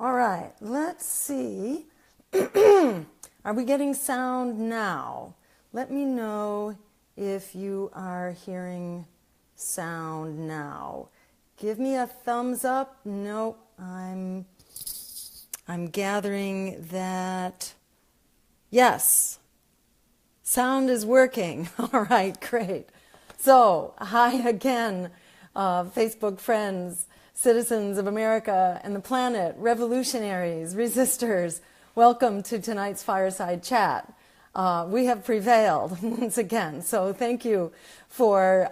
All right, let's see. Are we getting sound now? Let me know if you are hearing sound now. Give me a thumbs up. Nope, I'm gathering that yes, sound is working. All right, great. So, hi again, Facebook friends, citizens of America and the planet, revolutionaries, resistors. Welcome to tonight's Fireside Chat. We have prevailed once again, so thank you for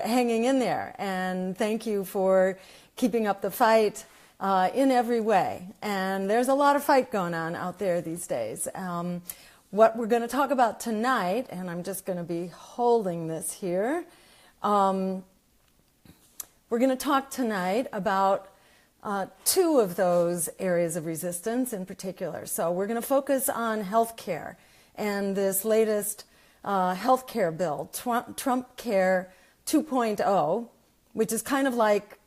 hanging in there, and thank you for keeping up the fight in every way. And there's a lot of fight going on out there these days. What we're going to talk about tonight, and I'm just going to be holding this here, we're going to talk tonight about two of those areas of resistance in particular. So we're going to focus on healthcare and this latest healthcare bill, Trumpcare 2.0, which is kind of like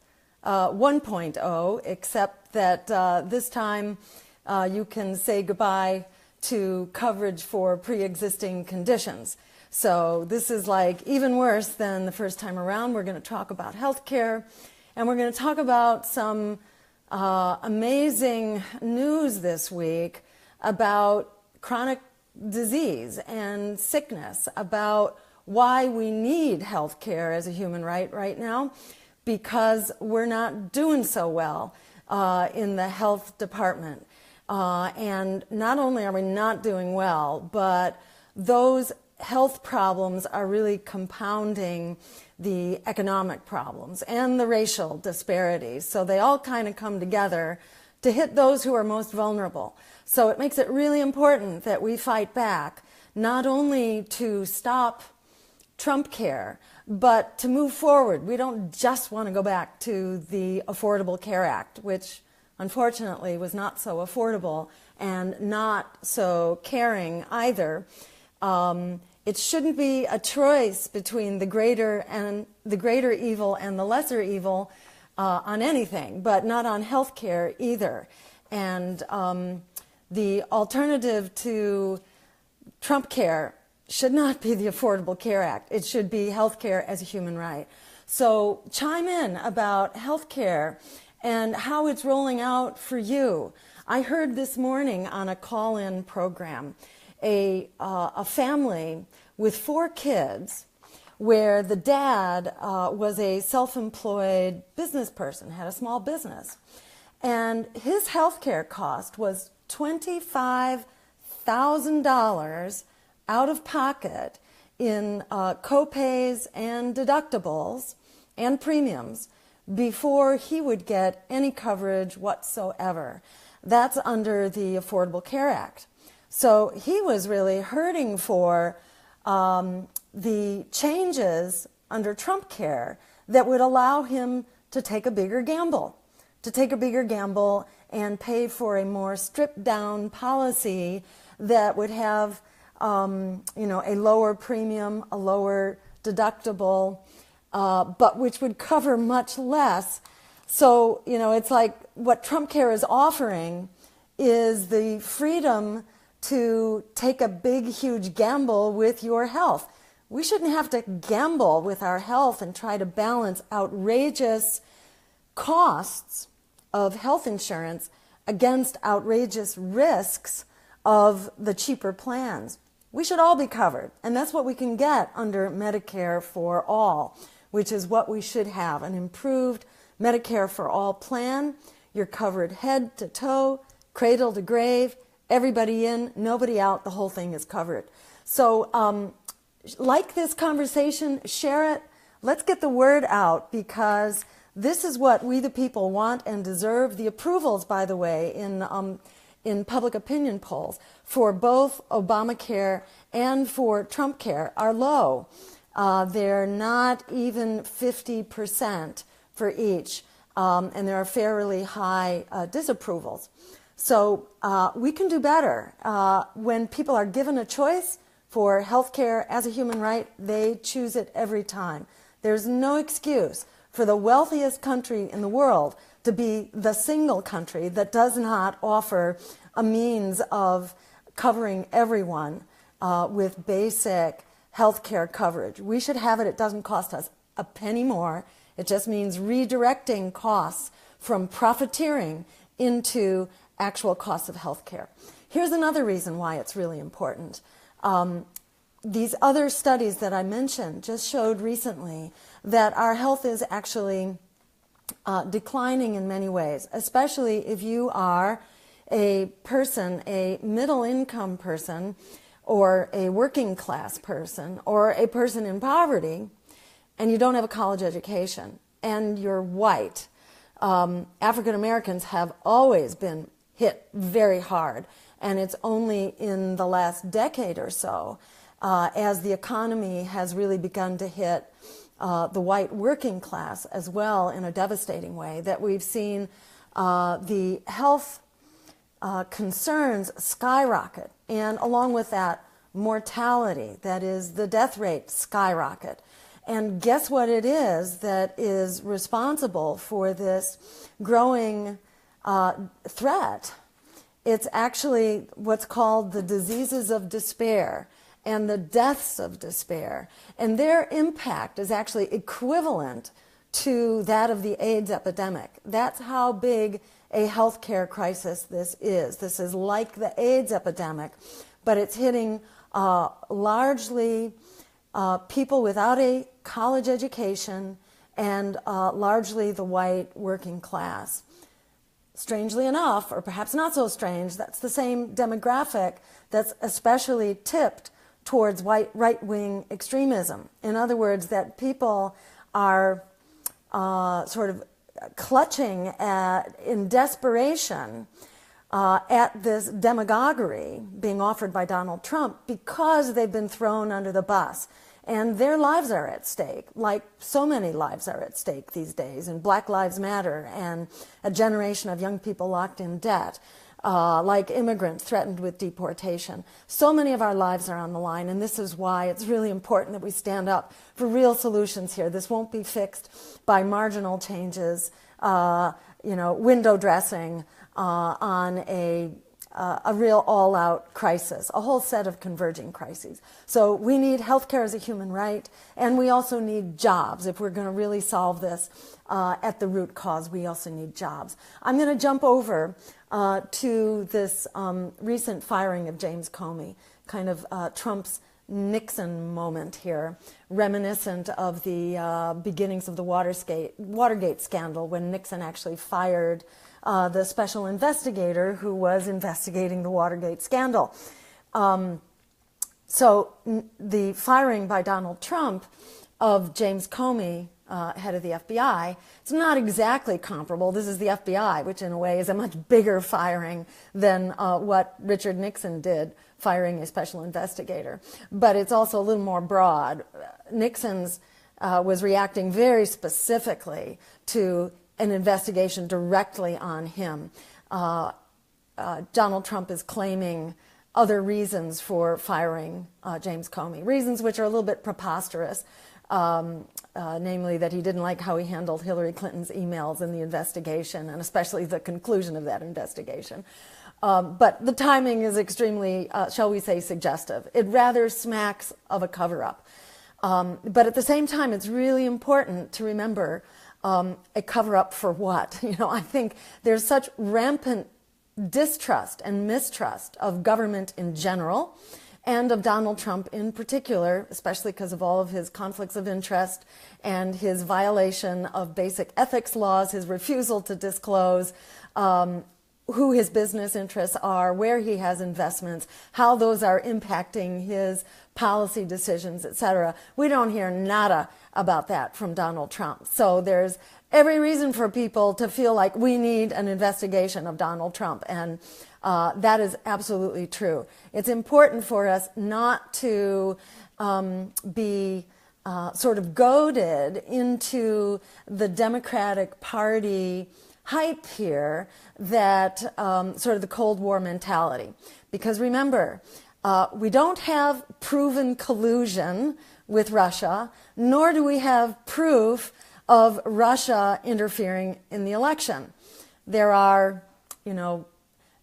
1.0, except that this time you can say goodbye to coverage for pre-existing conditions. So this is like even worse than the first time around. We're going to talk about healthcare, and we're going to talk about some amazing news this week about chronic disease and sickness, about why we need healthcare as a human right now, because we're not doing so well in the health department. And not only are we not doing well, but those health problems are really compounding the economic problems and the racial disparities. So they all kind of come together to hit those who are most vulnerable. So it makes it really important that we fight back, not only to stop Trumpcare, but to move forward. We don't just want to go back to the Affordable Care Act, which unfortunately was not so affordable and not so caring either. It shouldn't be a choice between the greater evil and the lesser evil on anything, but not on healthcare either. And the alternative to Trumpcare should not be the Affordable Care Act. It should be healthcare as a human right. So chime in about healthcare and how it's rolling out for you. I heard this morning on a call-in program a family with 4 kids where the dad was a self-employed business person, had a small business. And his health care cost was $25,000 out of pocket in co-pays and deductibles and premiums before he would get any coverage whatsoever. That's under the Affordable Care Act. So he was really hurting for the changes under Trumpcare that would allow him to take a bigger gamble, and pay for a more stripped down policy that would have a lower premium, a lower deductible, but which would cover much less. So, it's like what Trumpcare is offering is the freedom to take a big, huge gamble with your health. We shouldn't have to gamble with our health and try to balance outrageous costs of health insurance against outrageous risks of the cheaper plans. We should all be covered, and that's what we can get under Medicare for All, which is what we should have, an improved Medicare for All plan. You're covered head to toe, cradle to grave, everybody in, nobody out, the whole thing is covered. So like this conversation, share it. Let's get the word out, because this is what we the people want and deserve. The approvals, by the way, in public opinion polls for both Obamacare and for Trumpcare are low. They're not even 50% for each, and there are fairly high disapprovals. So we can do better. When people are given a choice for health care as a human right, they choose it every time. There's no excuse for the wealthiest country in the world to be the single country that does not offer a means of covering everyone with basic health care coverage. We should have it. It doesn't cost us a penny more. It just means redirecting costs from profiteering into actual costs of health care. Here's another reason why it's really important. These other studies that I mentioned just showed recently that our health is actually declining in many ways, especially if you are a person, a middle-income person, or a working class person, or a person in poverty, and you don't have a college education, and you're white. African Americans have always been hit very hard, and it's only in the last decade or so, as the economy has really begun to hit the white working class as well in a devastating way, that we've seen the health concerns skyrocket, and along with that, mortality, that is the death rate, skyrocket. And guess what it is that is responsible for this growing threat? It's actually what's called the diseases of despair and the deaths of despair. And their impact is actually equivalent to that of the AIDS epidemic. That's how big a healthcare crisis this is. This is like the AIDS epidemic, but it's hitting largely people without a college education and largely the white working class. Strangely enough, or perhaps not so strange, that's the same demographic that's especially tipped towards white right-wing extremism. In other words, that people are sort of clutching in desperation at this demagoguery being offered by Donald Trump because they've been thrown under the bus. And their lives are at stake, like so many lives are at stake these days, and Black Lives Matter, and a generation of young people locked in debt, like immigrants threatened with deportation. So many of our lives are on the line, and this is why it's really important that we stand up for real solutions here. This won't be fixed by marginal changes, window dressing on a real all-out crisis, a whole set of converging crises. So we need healthcare as a human right, and we also need jobs. If we're going to really solve this at the root cause, we also need jobs. I'm going to jump over to this recent firing of James Comey, kind of Trump's Nixon moment here, reminiscent of the beginnings of the Watergate scandal, when Nixon actually fired the special investigator who was investigating the Watergate scandal. So the firing by Donald Trump of James Comey, head of the FBI, it's not exactly comparable. This is the FBI, which in a way is a much bigger firing than what Richard Nixon did, firing a special investigator. But it's also a little more broad. Nixon's was reacting very specifically to an investigation directly on him. Donald Trump is claiming other reasons for firing James Comey, reasons which are a little bit preposterous, namely that he didn't like how he handled Hillary Clinton's emails in the investigation, and especially the conclusion of that investigation. But the timing is extremely, shall we say, suggestive. It rather smacks of a cover-up. But at the same time, it's really important to remember a cover-up for what? I think there's such rampant distrust and mistrust of government in general and of Donald Trump in particular, especially because of all of his conflicts of interest and his violation of basic ethics laws, his refusal to disclose who his business interests are, where he has investments, how those are impacting his policy decisions, etc. We don't hear nada about that from Donald Trump. So there's every reason for people to feel like we need an investigation of Donald Trump, and that is absolutely true. It's important for us not to be sort of goaded into the Democratic Party hype here, that sort of the Cold War mentality. Because remember, we don't have proven collusion with Russia, nor do we have proof of Russia interfering in the election. There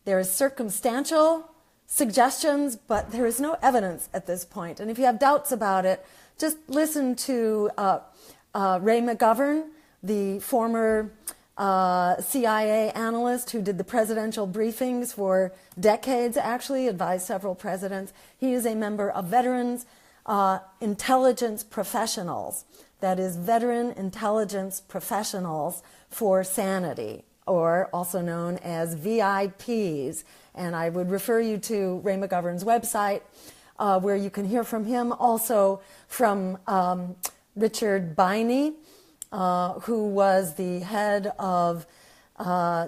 is circumstantial suggestions, but there is no evidence at this point. And if you have doubts about it, just listen to Ray McGovern, the former CIA analyst who did the presidential briefings for decades, actually advised several presidents. He is a member of Veterans Intelligence Professionals, that is Veteran Intelligence Professionals for Sanity, or also known as VIPs. And I would refer you to Ray McGovern's website, where you can hear from him, also from Richard Biney, who was the head of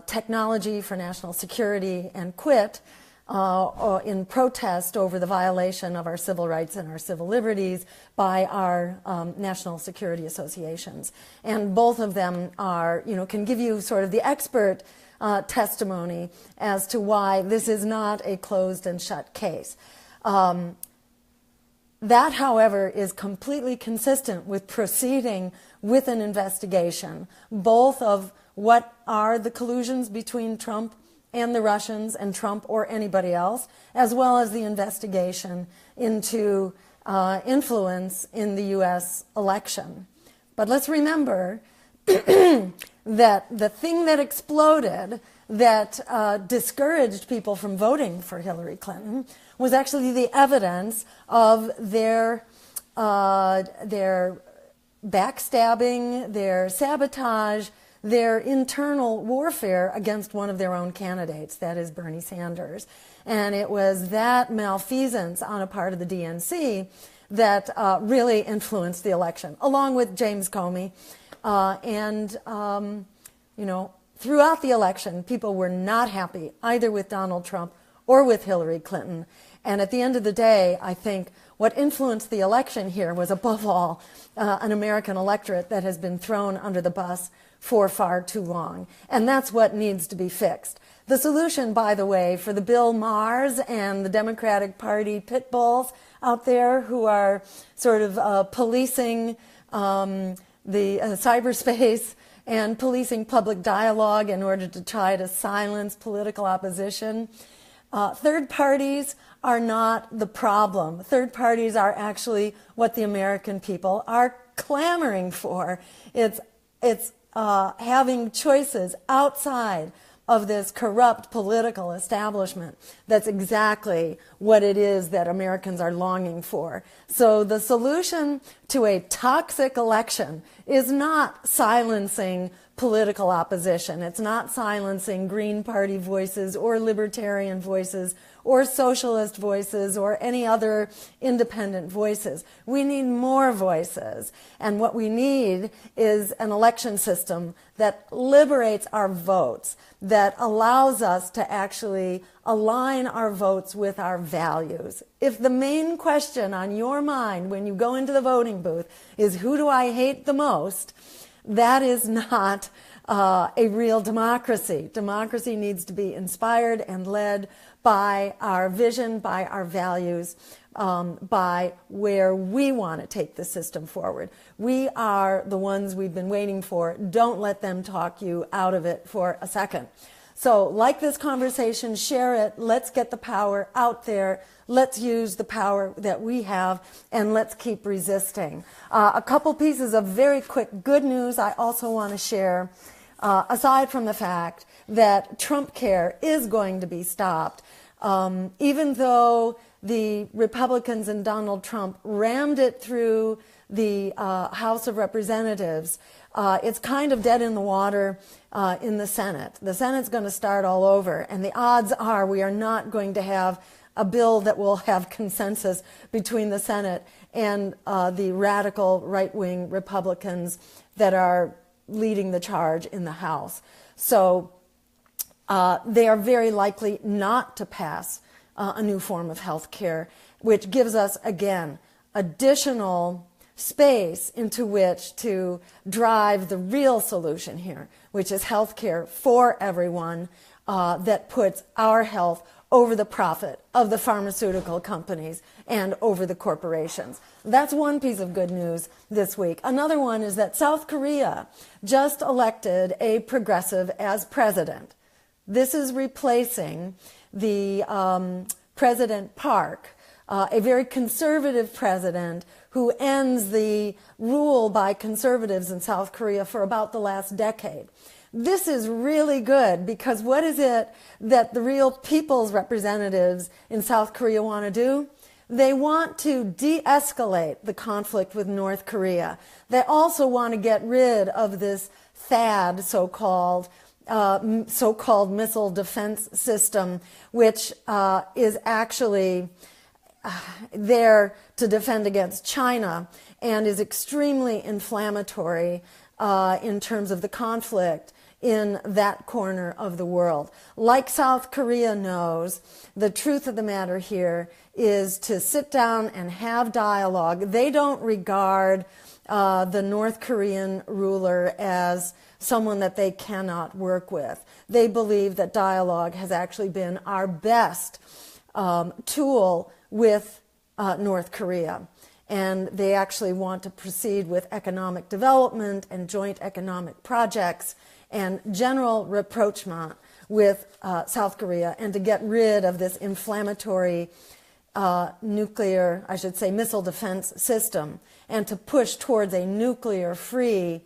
technology for national security and quit in protest over the violation of our civil rights and our civil liberties by our national security associations. And both of them are, can give you sort of the expert testimony as to why this is not a closed and shut case. That, however, is completely consistent with proceeding with an investigation, both of what are the collusions between Trump and the Russians and Trump or anybody else, as well as the investigation into influence in the U.S. election. But let's remember that the thing that exploded that discouraged people from voting for Hillary Clinton was actually the evidence of their backstabbing, their sabotage, their internal warfare against one of their own candidates, that is Bernie Sanders. And it was that malfeasance on a part of the DNC that really influenced the election, along with James Comey. Throughout the election, people were not happy either with Donald Trump or with Hillary Clinton. And at the end of the day, I think what influenced the election here was, above all, an American electorate that has been thrown under the bus for far too long. And that's what needs to be fixed. The solution, by the way, for the Bill Maher's and the Democratic Party pit bulls out there who are sort of policing the cyberspace and policing public dialogue in order to try to silence political opposition. Third parties are not the problem. Third parties are actually what the American people are clamoring for. It's having choices outside of this corrupt political establishment. That's exactly what it is that Americans are longing for. So the solution to a toxic election is not silencing political opposition. It's not silencing Green Party voices or Libertarian voices or socialist voices or any other independent voices. We need more voices. And what we need is an election system that liberates our votes, that allows us to actually align our votes with our values. If the main question on your mind when you go into the voting booth is who do I hate the most, that is not a real democracy. Democracy needs to be inspired and led by our vision, by our values, by where we want to take the system forward. We are the ones we've been waiting for. Don't let them talk you out of it for a second. So like this conversation, share it. Let's get the power out there. Let's use the power that we have, and let's keep resisting. A couple pieces of very quick good news I also want to share. Aside from the fact that Trumpcare is going to be stopped, even though the Republicans and Donald Trump rammed it through the House of Representatives, it's kind of dead in the water in the Senate. The Senate's going to start all over, and the odds are we are not going to have a bill that will have consensus between the Senate and the radical right-wing Republicans that are leading the charge in the House. So they are very likely not to pass a new form of health care, which gives us, again, additional space into which to drive the real solution here, which is health care for everyone, that puts our health over the profit of the pharmaceutical companies and over the corporations. That's one piece of good news this week. Another one is that South Korea just elected a progressive as president. This is replacing the President Park, a very conservative president who ends the rule by conservatives in South Korea for about the last decade. This is really good because what is it that the real people's representatives in South Korea want to do? They want to de-escalate the conflict with North Korea. They also want to get rid of this THAAD, so-called missile defense system, which is actually there to defend against China and is extremely inflammatory in terms of the conflict in that corner of the world. Like South Korea knows, the truth of the matter here is to sit down and have dialogue. They don't regard the North Korean ruler as someone that they cannot work with. They believe that dialogue has actually been our best tool with North Korea. And they actually want to proceed with economic development and joint economic projects and general rapprochement with South Korea, and to get rid of this inflammatory nuclear, I should say, missile defense system, and to push towards a nuclear-free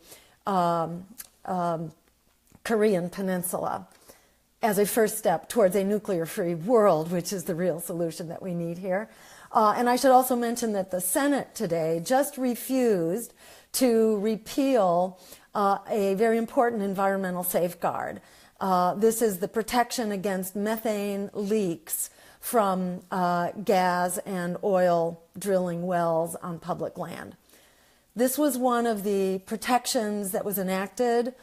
Korean peninsula as a first step towards a nuclear-free world, which is the real solution that we need here. And I should also mention that the Senate today just refused to repeal a very important environmental safeguard. This is the protection against methane leaks from gas and oil drilling wells on public land. This was one of the protections that was enacted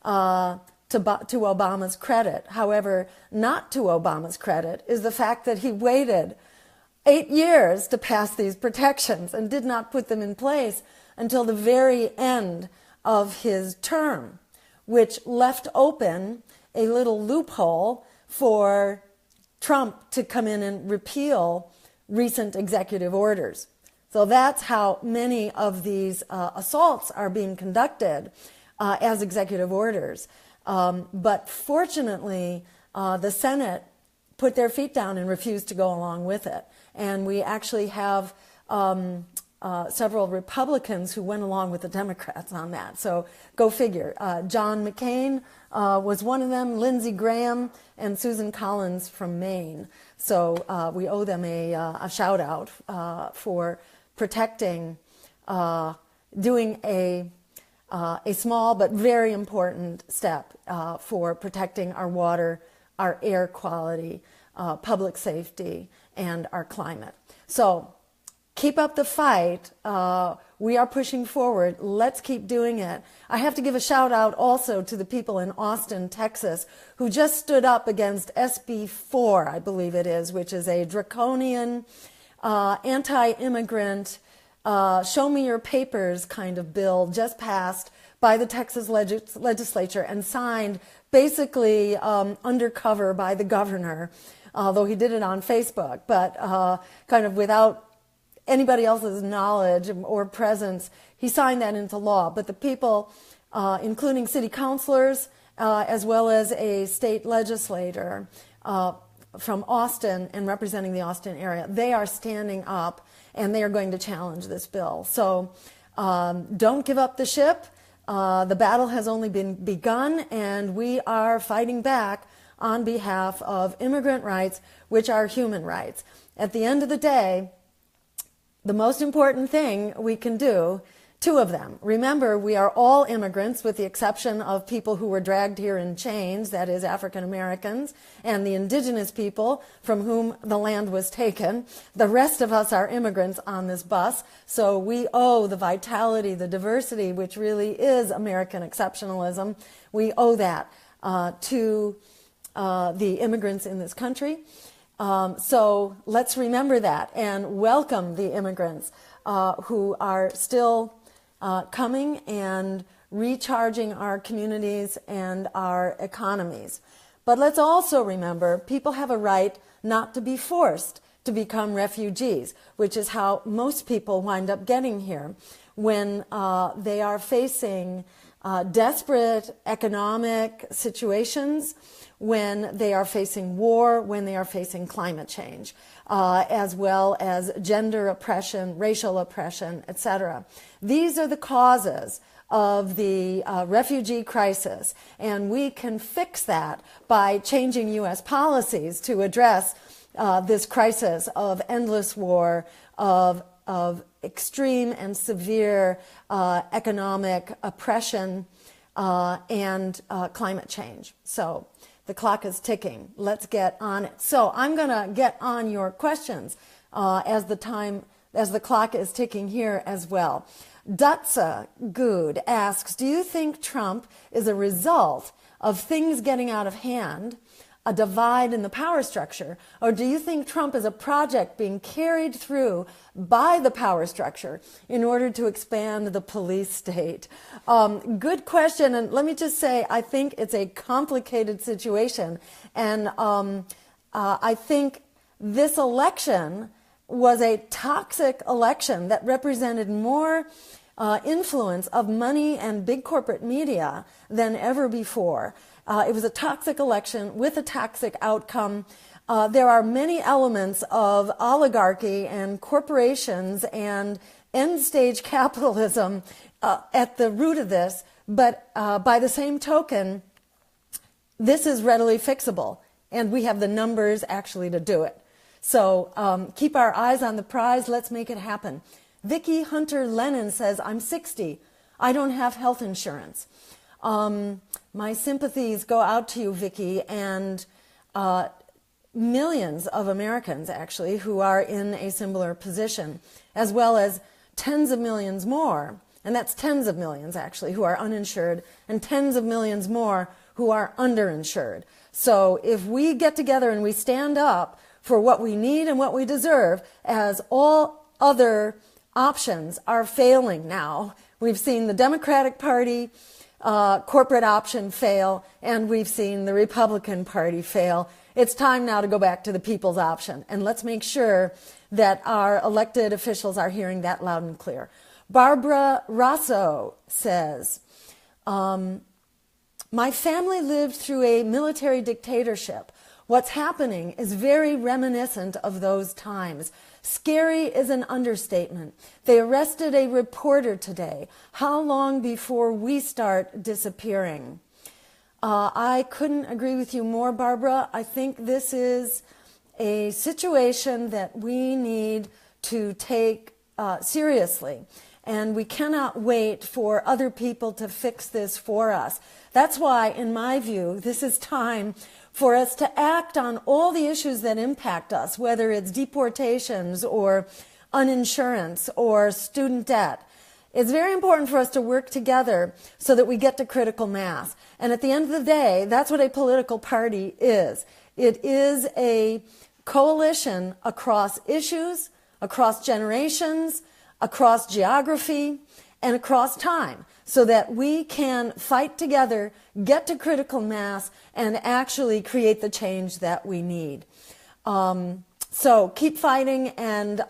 to Obama's credit. However, not to Obama's credit is the fact that he waited 8 years to pass these protections and did not put them in place until the very end of his term, which left open a little loophole for Trump to come in and repeal recent executive orders. So that's how many of these assaults are being conducted as executive orders. But fortunately, the Senate put their feet down and refused to go along with it. And we actually have several Republicans who went along with the Democrats on that. So go figure. John McCain was one of them, Lindsey Graham, and Susan Collins from Maine. So we owe them a shout out for protecting, doing a small but very important step for protecting our water, our air quality, public safety, and our climate. So keep up the fight. We are pushing forward. Let's keep doing it. I have to give a shout out also to the people in Austin, Texas, who just stood up against SB 4, I believe it is, which is a draconian, anti-immigrant, show me your papers kind of bill just passed by the Texas legislature and signed basically undercover by the governor, although he did it on Facebook, but kind of without anybody else's knowledge or presence. He signed that into law. But the people, including city councilors, as well as a state legislator from Austin and representing the Austin area, they are standing up and they are going to challenge this bill. So don't give up the ship. The battle has only been begun, and we are fighting back on behalf of immigrant rights, which are human rights. At the end of the day, the most important thing we can do, two of them. Remember, we are all immigrants with the exception of people who were dragged here in chains, that is African Americans, and the indigenous people from whom the land was taken. The rest of us are immigrants on this bus, so we owe the vitality, the diversity, which really is American exceptionalism, we owe that to the immigrants in this country. So let's remember that and welcome the immigrants who are still coming and recharging our communities and our economies. But let's also remember people have a right not to be forced to become refugees, which is how most people wind up getting here when they are facing desperate economic situations, when they are facing war, when they are facing climate change, as well as gender oppression, racial oppression, etc. These are the causes of the refugee crisis, and we can fix that by changing U.S. policies to address this crisis of endless war, of extreme and severe economic oppression and climate change. So the clock is ticking. Let's get on it. So I'm going to get on your questions as the clock is ticking here as well. Dutsa Good asks, do you think Trump is a result of things getting out of hand, a divide in the power structure, or do you think Trump is a project being carried through by the power structure in order to expand the police state? Good question, and let me just say, I think it's a complicated situation, and I think this election was a toxic election that represented more influence of money and big corporate media than ever before. It was a toxic election with a toxic outcome. There are many elements of oligarchy and corporations and end-stage capitalism at the root of this, but by the same token, this is readily fixable, and we have the numbers actually to do it. So keep our eyes on the prize. Let's make it happen. Vicki Hunter Lennon says, I'm 60. I don't have health insurance. My sympathies go out to you, Vicki, and millions of Americans, actually, who are in a similar position, as well as tens of millions more, and that's tens of millions, actually, who are uninsured, and tens of millions more who are underinsured. So if we get together and we stand up for what we need and what we deserve, as all other options are failing now. We've seen the Democratic Party corporate option fail, and we've seen the Republican Party fail. It's time now to go back to the people's option, and let's make sure that our elected officials are hearing that loud and clear. Barbara Rosso says, my family lived through a military dictatorship. What's happening is very reminiscent of those times. Scary is an understatement. They arrested a reporter today. How long before we start disappearing? I couldn't agree with you more, Barbara. I think this is a situation that we need to take seriously, and we cannot wait for other people to fix this for us. That's why, in my view, this is time for us to act on all the issues that impact us, whether it's deportations or uninsurance or student debt. It's very important for us to work together so that we get to critical mass. And at the end of the day, that's what a political party is. It is a coalition across issues, across generations, across geography, and across time, so that we can fight together, get to critical mass, and actually create the change that we need. So keep fighting and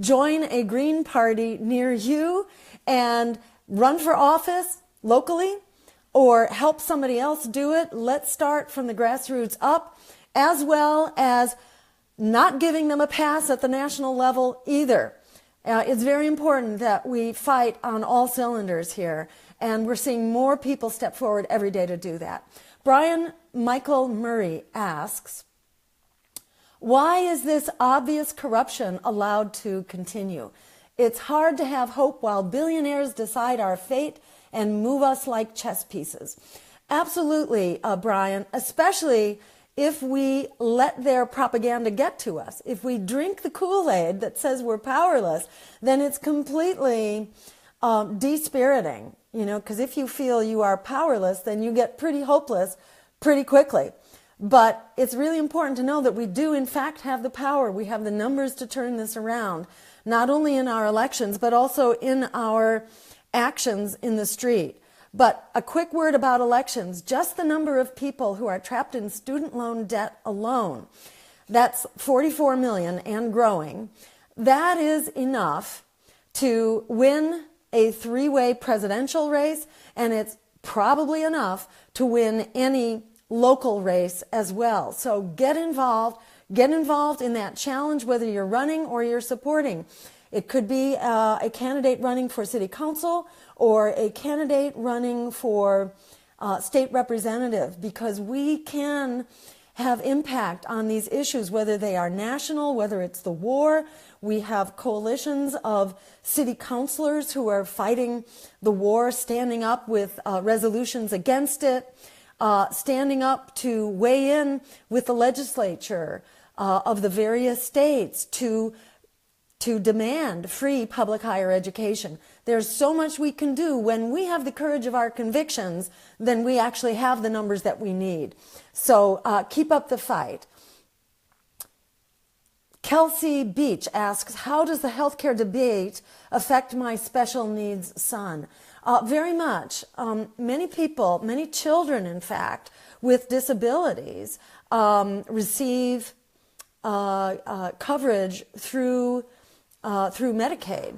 join a Green Party near you and run for office locally or help somebody else do it. Let's start from the grassroots up, as well as not giving them a pass at the national level either. It's very important that we fight on all cylinders here, and we're seeing more people step forward every day to do that. Brian Michael Murray asks, why is this obvious corruption allowed to continue? It's hard to have hope while billionaires decide our fate and move us like chess pieces. Absolutely, Brian, especially if we let their propaganda get to us. If we drink the Kool-Aid that says we're powerless, then it's completely dispiriting, because if you feel you are powerless, then you get pretty hopeless pretty quickly. But it's really important to know that we do, in fact, have the power. We have the numbers to turn this around, not only in our elections, but also in our actions in the street. But a quick word about elections. Just the number of people who are trapped in student loan debt alone, that's 44 million and growing. That is enough to win a three-way presidential race, and it's probably enough to win any local race as well. So get involved in that challenge, whether you're running or you're supporting. It could be a candidate running for city council or a candidate running for state representative, because we can have impact on these issues, whether they are national, whether it's the war. We have coalitions of city councilors who are fighting the war, standing up with resolutions against it, standing up to weigh in with the legislature of the various states to demand free public higher education. There's so much we can do. When we have the courage of our convictions, then we actually have the numbers that we need. So keep up the fight. Kelsey Beach asks, how does the healthcare debate affect my special needs son? Very much. Many people, many children, in fact, with disabilities receive coverage through Medicaid.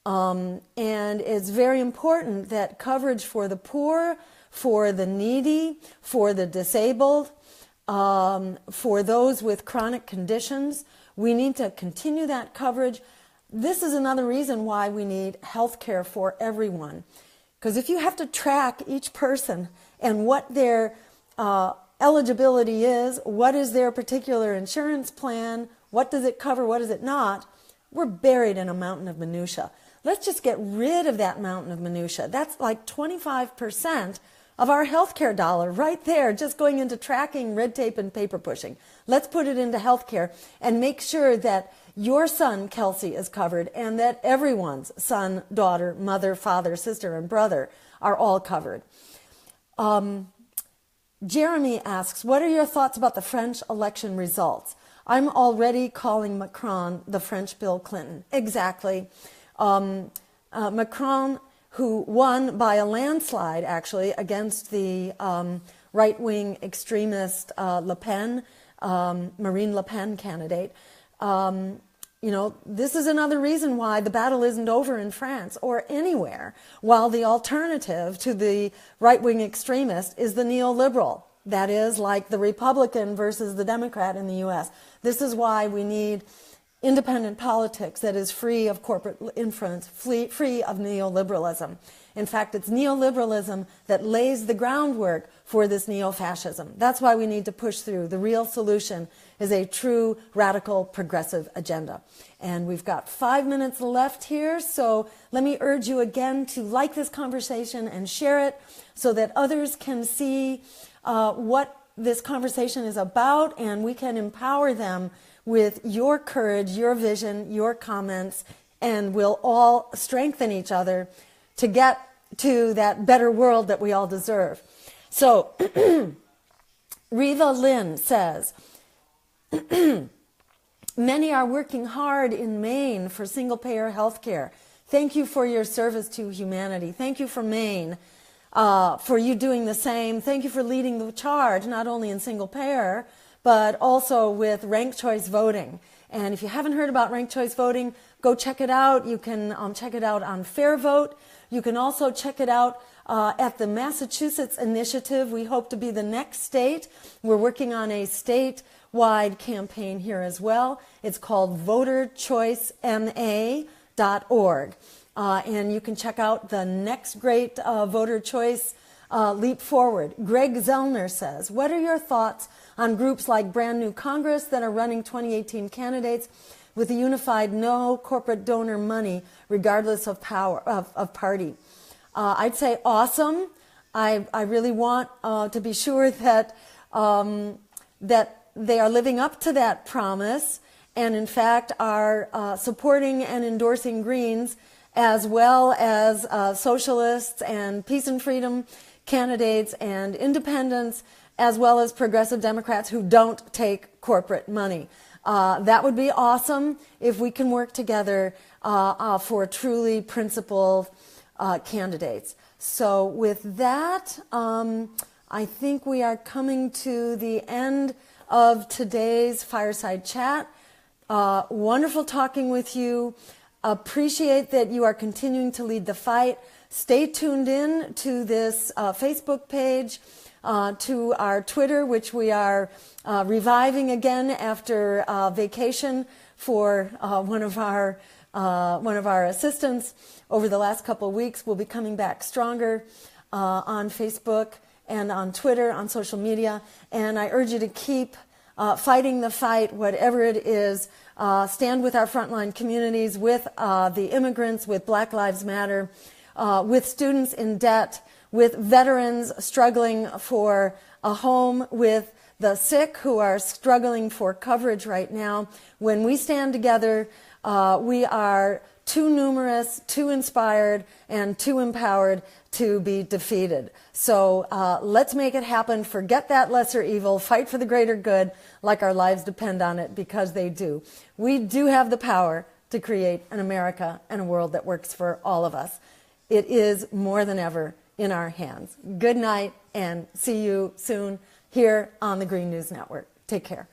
And it's very important that coverage for the poor, for the needy, for the disabled, for those with chronic conditions, we need to continue that coverage. This is another reason why we need health care for everyone. Because if you have to track each person and what their eligibility is, what is their particular insurance plan, what does it cover, what does it not, we're buried in a mountain of minutia. Let's just get rid of that mountain of minutia. That's like 25% of our healthcare dollar right there, just going into tracking, red tape, and paper pushing. Let's put it into healthcare and make sure that your son, Kelsey, is covered, and that everyone's son, daughter, mother, father, sister, and brother are all covered. Jeremy asks, what are your thoughts about the French election results? I'm already calling Macron the French Bill Clinton. Exactly. Macron, who won by a landslide, actually, against the right-wing extremist Le Pen, Marine Le Pen candidate. You know, this is another reason why the battle isn't over in France or anywhere, while the alternative to the right-wing extremist is the neoliberal. That is, like the Republican versus the Democrat in the U.S. This is why we need independent politics that is free of corporate influence, free of neoliberalism. In fact, it's neoliberalism that lays the groundwork for this neo-fascism. That's why we need to push through. The real solution is a true, radical, progressive agenda. And we've got 5 minutes left here, so let me urge you again to like this conversation and share it so that others can see what this conversation is about, and we can empower them with your courage, your vision, your comments, and we'll all strengthen each other to get to that better world that we all deserve. So, Riva Lynn says, many are working hard in Maine for single-payer health care. Thank you for your service to humanity. Thank you for Maine, for you doing the same. Thank you for leading the charge, not only in single-payer, but also with ranked choice voting. And if you haven't heard about ranked choice voting, go check it out. You can check it out on Fair Vote. You can also check it out at the Massachusetts initiative. We hope to be the next state. We're working on a statewide campaign here as well. It's called voterchoicema.org. And you can check out the next great voter choice leap forward. Greg Zellner says, what are your thoughts on groups like Brand New Congress that are running 2018 candidates with a unified no corporate donor money regardless of power of party? I'd say awesome. I really want to be sure that that they are living up to that promise and in fact are supporting and endorsing Greens as well as socialists and peace and freedom candidates and independents, as well as progressive Democrats who don't take corporate money. That would be awesome if we can work together for truly principled candidates. So with that, I think we are coming to the end of today's Fireside Chat. Wonderful talking with you. Appreciate that you are continuing to lead the fight. Stay tuned in to this Facebook page, to our Twitter, which we are reviving again after vacation for one of our assistants over the last couple of weeks. We'll be coming back stronger on Facebook and on Twitter, on social media. And I urge you to keep fighting the fight, whatever it is. Stand with our frontline communities, with the immigrants, with Black Lives Matter, with students in debt, with veterans struggling for a home, with the sick who are struggling for coverage right now. When we stand together, we are too numerous, too inspired, and too empowered to be defeated. So let's make it happen. Forget that lesser evil. Fight for the greater good like our lives depend on it, because they do. We do have the power to create an America and a world that works for all of us. It is more than ever in our hands. Good night, and see you soon here on the Green News Network. Take care.